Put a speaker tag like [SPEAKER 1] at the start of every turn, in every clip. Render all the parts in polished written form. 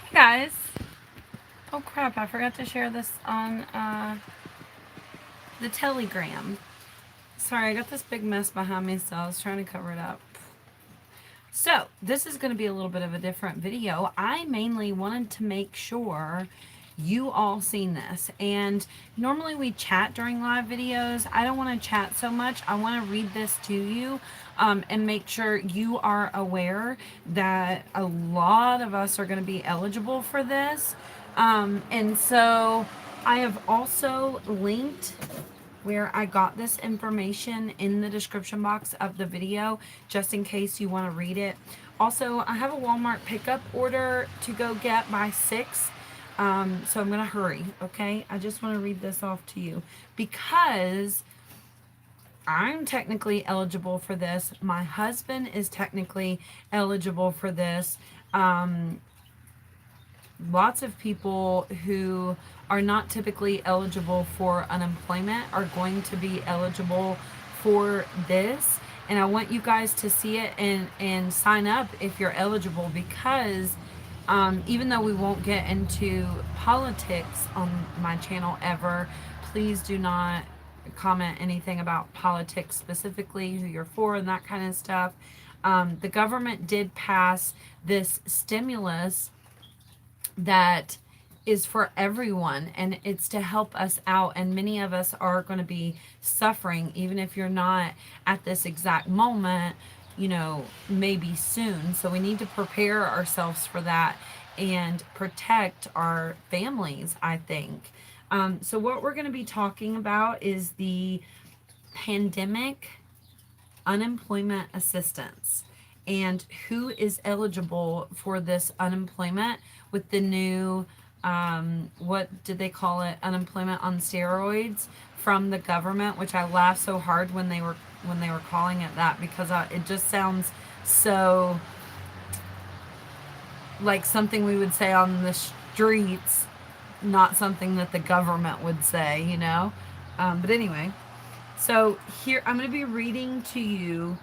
[SPEAKER 1] Hey guys. Oh crap, I forgot to share this on the Telegram. Sorry, I got this big mess behind me, so I was trying to cover it up. So, this is going to be a little bit of a different video. I mainly wanted to make sure you all seen this. And normally we chat during live videos. I don't want to chat so much. I want to read this to you and make sure you are aware that a lot of us are going to be eligible for this. And so I have also linked where I got this information in the description box of the video, just in case you want to read it. Also, I have a Walmart pickup order to go get by 6. So I'm going to hurry, okay? I just want to read this off to you because I'm technically eligible for this. My husband is technically eligible for this. Lots of people who are not typically eligible for unemployment are going to be eligible for this. And I want you guys to see it and sign up if you're eligible because even though we won't get into politics on my channel ever, please do not comment anything about politics specifically, who you're for, and that kind of stuff. The government did pass this stimulus that is for everyone and it's to help us out, and many of us are going to be suffering even if you're not at this exact moment, maybe soon. So we need to prepare ourselves for that and protect our families, I think. So what we're going to be talking about is the pandemic unemployment assistance and who is eligible for this unemployment with the new what did they call it, unemployment on steroids from the government, which I laughed so hard when they were calling it that because it just sounds so like something we would say on the streets, not something that the government would say. But anyway, so here I'm going to be reading to you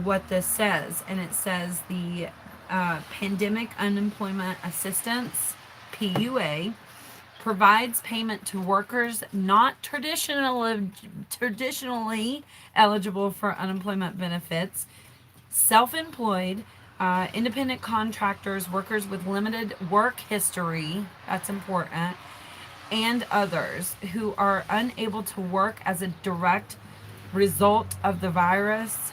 [SPEAKER 1] what this says, and it says the Pandemic Unemployment Assistance (PUA) provides payment to workers not traditionally eligible for unemployment benefits, self-employed, independent contractors, workers with limited work history, that's important, and others who are unable to work as a direct result of the virus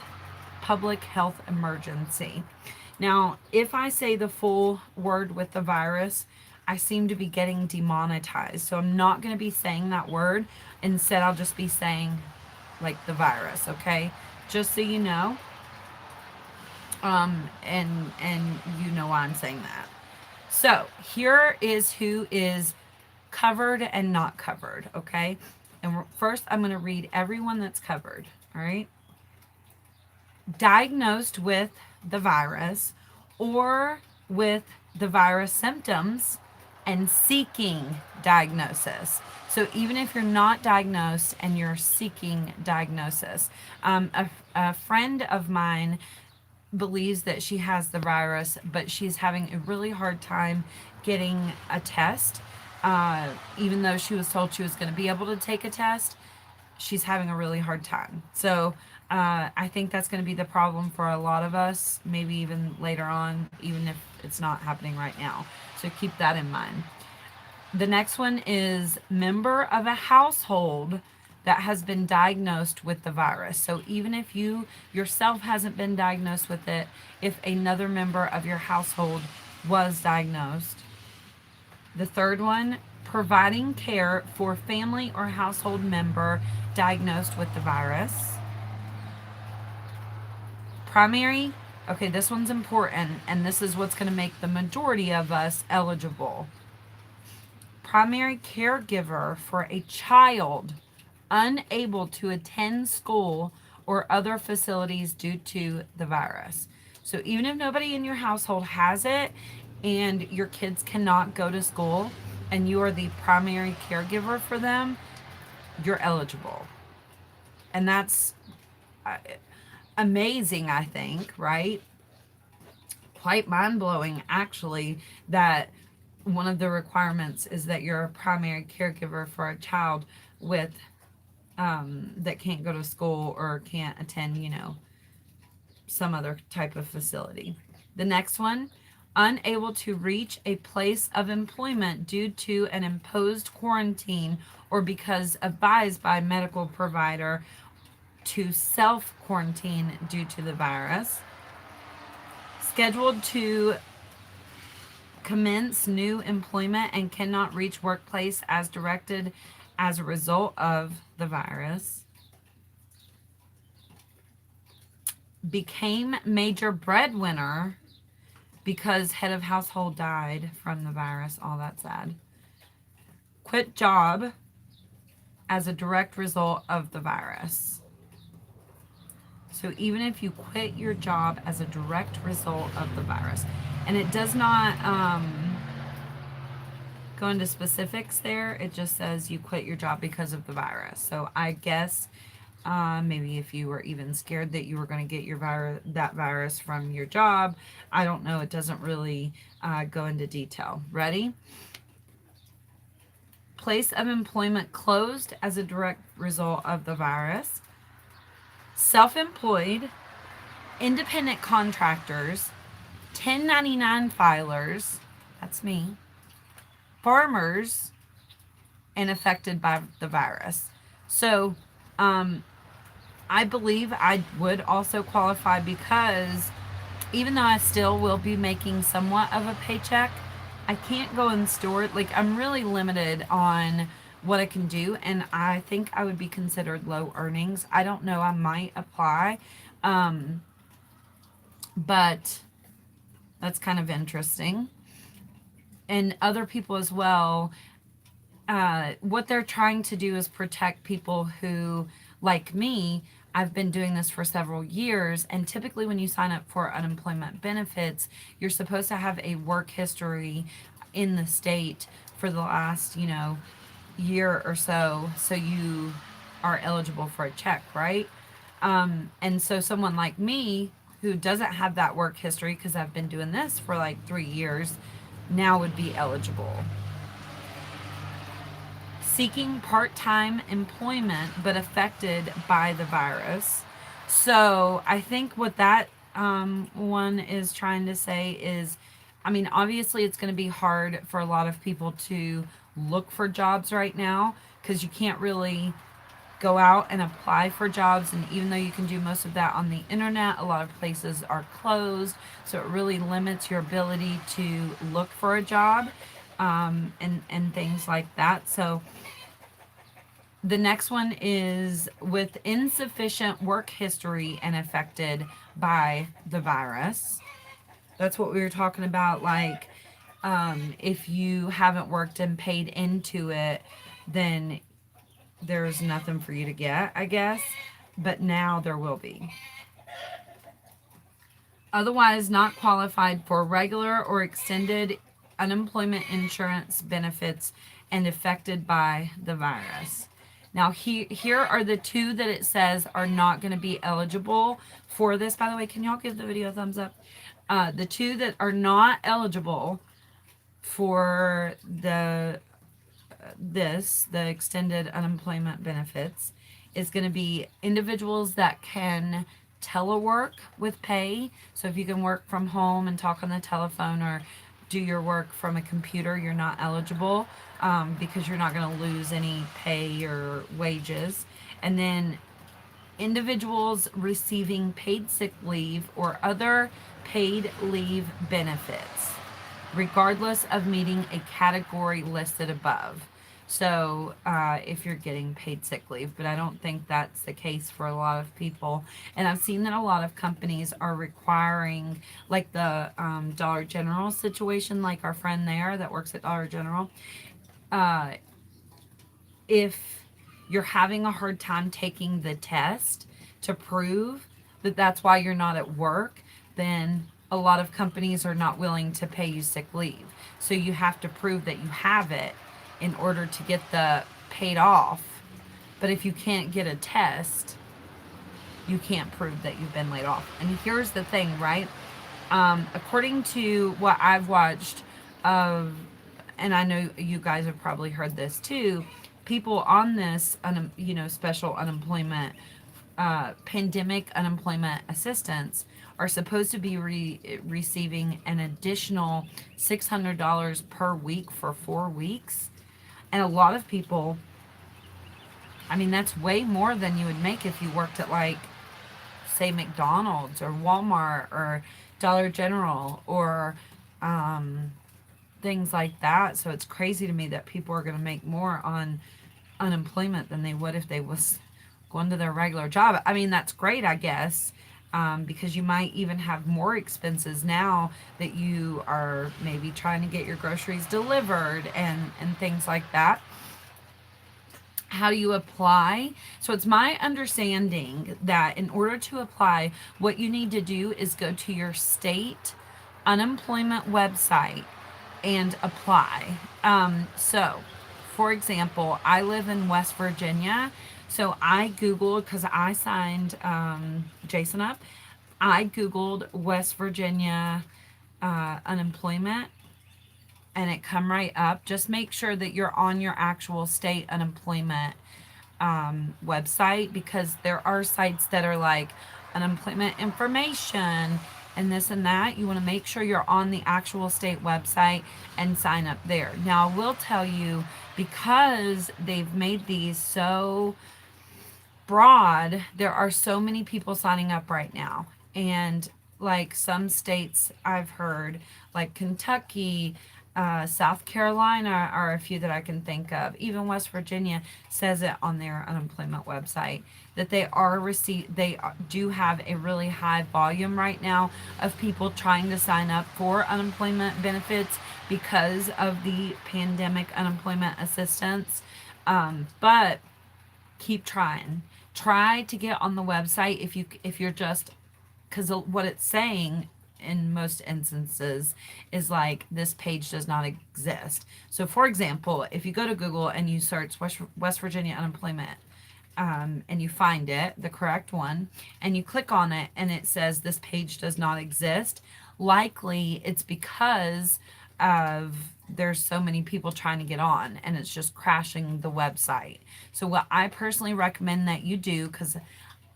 [SPEAKER 1] public health emergency. Now, if I say the full word with the virus, I seem to be getting demonetized. So I'm not going to be saying that word. Instead, I'll just be saying like the virus, okay? Just so you know. And you know why I'm saying that. So here is who is covered and not covered, okay? And first, I'm going to read everyone that's covered, all right? Diagnosed with the virus or with the virus symptoms and seeking diagnosis. So even if you're not diagnosed and you're seeking diagnosis, a friend of mine believes that she has the virus, but she's having a really hard time getting a test. Even though she was told she was going to be able to take a test, she's having a really hard time. So I think that's going to be the problem for a lot of us, maybe even later on, even if it's not happening right now. So keep that in mind. The next one is member of a household that has been diagnosed with the virus. So even if you yourself hasn't been diagnosed with it, if another member of your household was diagnosed. The third one, providing care for family or household member diagnosed with the virus. Primary, okay, this one's important, and this is what's going to make the majority of us eligible. Primary caregiver for a child unable to attend school or other facilities due to the virus. So even if nobody in your household has it and your kids cannot go to school and you are the primary caregiver for them, you're eligible. And that's amazing, I think, right? quite mind-blowing, actually, that one of the requirements is that you're a primary caregiver for a child with that can't go to school or can't attend, some other type of facility. The next one, unable to reach a place of employment due to an imposed quarantine or because advised by medical provider to self quarantine due to the virus. Scheduled to commence new employment and cannot reach workplace as directed as a result of the virus. Became major breadwinner because head of household died from the virus. All that sad. Quit job as a direct result of the virus. So even if you quit your job as a direct result of the virus, and it does not go into specifics there, it just says you quit your job because of the virus. So I guess maybe if you were even scared that you were going to get that virus from your job, I don't know. It doesn't really go into detail. Ready? Place of employment closed as a direct result of the virus. Self-employed, independent contractors, 1099 filers, that's me, farmers, and affected by the virus. So, I believe I would also qualify because even though I still will be making somewhat of a paycheck, I can't go and store it. Like, I'm really limited on what I can do, and I think I would be considered low earnings. I don't know. I might apply, but that's kind of interesting. And other people as well, what they're trying to do is protect people who, like me, I've been doing this for several years, and typically when you sign up for unemployment benefits, you're supposed to have a work history in the state for the last, year or so you are eligible for a check, right? And so someone like me who doesn't have that work history, because I've been doing this for like 3 years, now would be eligible. Seeking part-time employment but affected by the virus. So I think what that one is trying to say is, obviously it's going to be hard for a lot of people to look for jobs right now because you can't really go out and apply for jobs, and even though you can do most of that on the internet, a lot of places are closed, so it really limits your ability to look for a job, and things like that. So the next one is with insufficient work history and affected by the virus. That's what we were talking about, like if you haven't worked and paid into it, then there's nothing for you to get, I guess, but now there will be. Otherwise not qualified for regular or extended unemployment insurance benefits and affected by the virus. Now, here are the two that it says are not going to be eligible for this. By the way, can y'all give the video a thumbs up? The two that are not eligible for the extended unemployment benefits is going to be individuals that can telework with pay. So if you can work from home and talk on the telephone or do your work from a computer, you're not eligible because you're not going to lose any pay or wages. And then individuals receiving paid sick leave or other paid leave benefits, regardless of meeting a category listed above. So if you're getting paid sick leave, but I don't think that's the case for a lot of people. And I've seen that a lot of companies are requiring, like the Dollar General situation, like our friend there that works at Dollar General. If you're having a hard time taking the test to prove that that's why you're not at work, then a lot of companies are not willing to pay you sick leave. So you have to prove that you have it in order to get the paid off. But if you can't get a test, you can't prove that you've been laid off. And here's the thing, right? According to what I've watched of, and I know you guys have probably heard this too, people on this, special unemployment, pandemic unemployment assistance are supposed to be receiving an additional $600 per week for 4 weeks. And a lot of people, I mean, that's way more than you would make if you worked at, like, say, McDonald's or Walmart or Dollar General or things like that. So it's crazy to me that people are going to make more on unemployment than they would if they was going to their regular job. I mean, that's great, I guess, because you might even have more expenses now that you are maybe trying to get your groceries delivered and things like that. How do you apply? So it's my understanding that in order to apply, what you need to do is go to your state unemployment website and apply. So, for example, I live in West Virginia. So I Googled, because I signed Jason up, I Googled West Virginia unemployment, and it come right up. Just make sure that you're on your actual state unemployment website, because there are sites that are like unemployment information and this and that. You want to make sure you're on the actual state website and sign up there. Now, I will tell you, because they've made these so broad, there are so many people signing up right now. And like some states I've heard, like Kentucky, South Carolina are a few that I can think of. Even West Virginia says it on their unemployment website that they do have a really high volume right now of people trying to sign up for unemployment benefits because of the pandemic unemployment assistance. But keep trying. Try to get on the website if you're just, because what it's saying in most instances is like, this page does not exist. So for example, if you go to Google and you search West Virginia unemployment, and you find it, the correct one, and you click on it and it says this page does not exist, likely it's because of there's so many people trying to get on and it's just crashing the website. So what I personally recommend that you do, because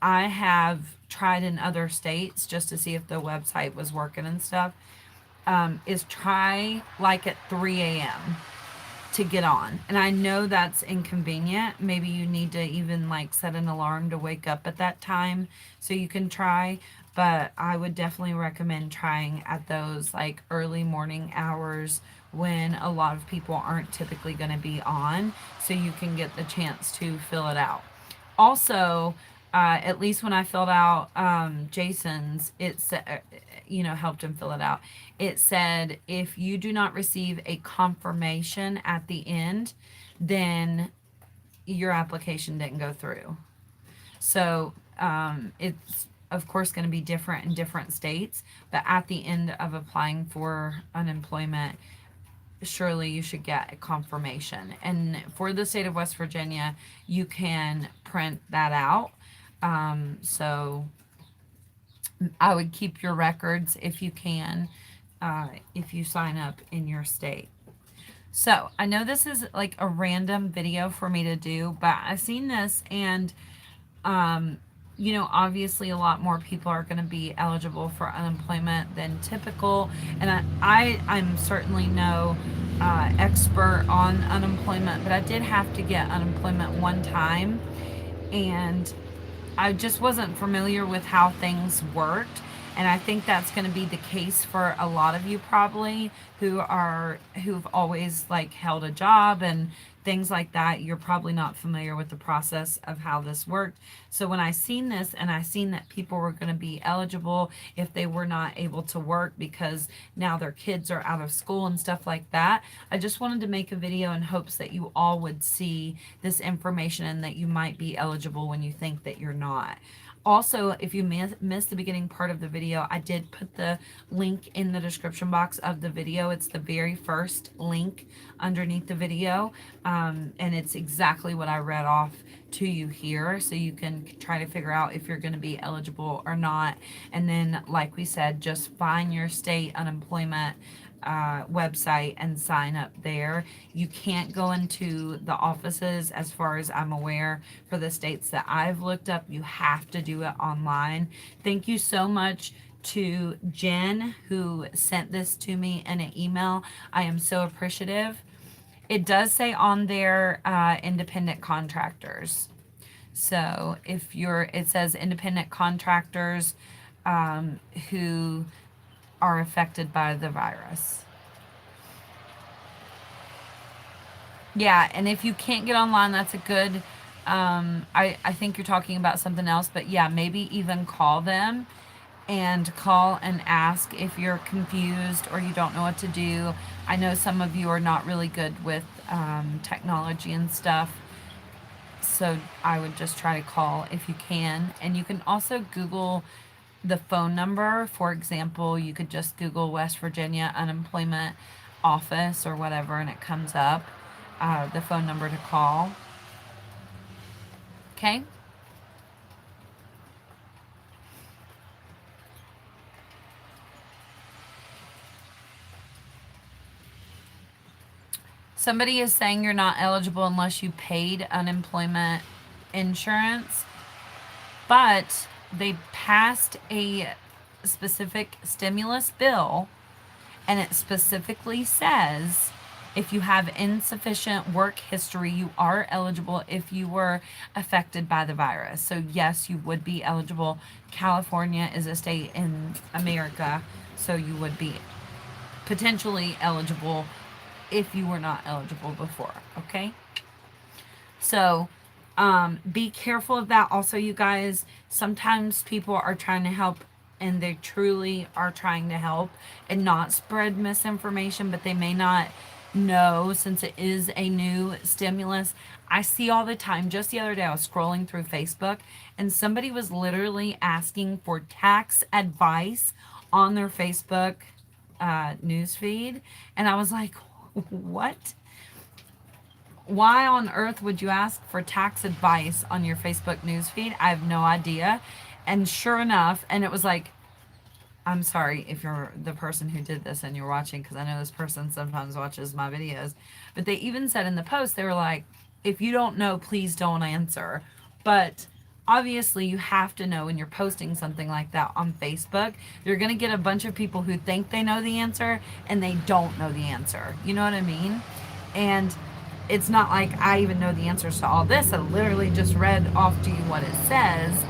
[SPEAKER 1] I have tried in other states just to see if the website was working and stuff, is try like at 3 a.m. to get on. And I know that's inconvenient. Maybe you need to even like set an alarm to wake up at that time so you can try. But I would definitely recommend trying at those like early morning hours when a lot of people aren't typically going to be on, so you can get the chance to fill it out. Also, at least when I filled out Jason's, it said, helped him fill it out. It said if you do not receive a confirmation at the end, then your application didn't go through. So it's of course going to be different in different states, but at the end of applying for unemployment, surely you should get a confirmation. And for the state of West Virginia, you can print that out. So I would keep your records if you can, if you sign up in your state. So I know this is like a random video for me to do, but I've seen this and, obviously a lot more people are going to be eligible for unemployment than typical. And I'm certainly no expert on unemployment, but I did have to get unemployment one time. And I just wasn't familiar with how things worked. And I think that's going to be the case for a lot of you probably who've always like held a job and things like that. You're probably not familiar with the process of how this worked. So when I seen this and I seen that people were going to be eligible if they were not able to work because now their kids are out of school and stuff like that, I just wanted to make a video in hopes that you all would see this information and that you might be eligible when you think that you're not. Also, if you missed the beginning part of the video, I did put the link in the description box of the video. It's the very first link underneath the video, and it's exactly what I read off to you here, so you can try to figure out if you're going to be eligible or not. And then, like we said, just find your state unemployment website and sign up there. You can't go into the offices, as far as I'm aware, for the states that I've looked up. You have to do it online. Thank you so much to Jen, who sent this to me in an email. I am so appreciative. It does say on there independent contractors. So if you're, it says independent contractors who are affected by the virus. Yeah, and if you can't get online, that's a good, I think you're talking about something else, but yeah, maybe even call them and call and ask if you're confused or you don't know what to do. I know some of you are not really good with technology and stuff, so I would just try to call if you can. And you can also Google the phone number. For example, you could just Google West Virginia unemployment office or whatever, and it comes up the phone number to call. Okay. Somebody is saying you're not eligible unless you paid unemployment insurance, but they passed a specific stimulus bill, and it specifically says if you have insufficient work history, you are eligible if you were affected by the virus. So yes, you would be eligible. California is a state in America, so you would be potentially eligible if you were not eligible before. Okay, so be careful of that. Also, you guys, sometimes people are trying to help, and they truly are trying to help and not spread misinformation, but they may not know, since it is a new stimulus. I see all the time. Just the other day, I was scrolling through Facebook, and somebody was literally asking for tax advice on their Facebook news feed, and I was like, what? Why on earth would you ask for tax advice on your Facebook newsfeed? I have no idea. And sure enough, and it was like, I'm sorry if you're the person who did this and you're watching, because I know this person sometimes watches my videos, but they even said in the post, they were like, if you don't know, please don't answer. But obviously you have to know when you're posting something like that on Facebook. You're going to get a bunch of people who think they know the answer and they don't know the answer. You know what I mean? And it's not like I even know the answers to all this. I literally just read off to you what it says.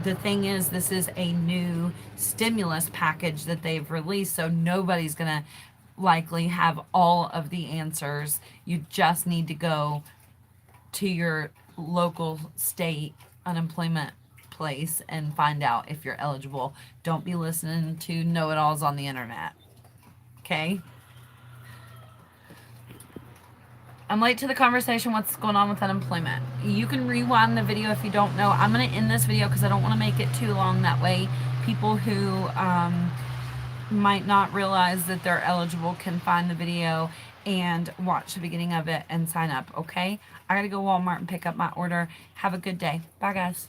[SPEAKER 1] The thing is, this is a new stimulus package that they've released, so nobody's going to likely have all of the answers. You just need to go to your local state unemployment place and find out if you're eligible. Don't be listening to know-it-alls on the internet. Okay? I'm late to the conversation. What's going on with unemployment? You can rewind the video if you don't know. I'm going to end this video because I don't want to make it too long. That way people who might not realize that they're eligible can find the video and watch the beginning of it and sign up. Okay? I got to go Walmart and pick up my order. Have a good day. Bye, guys.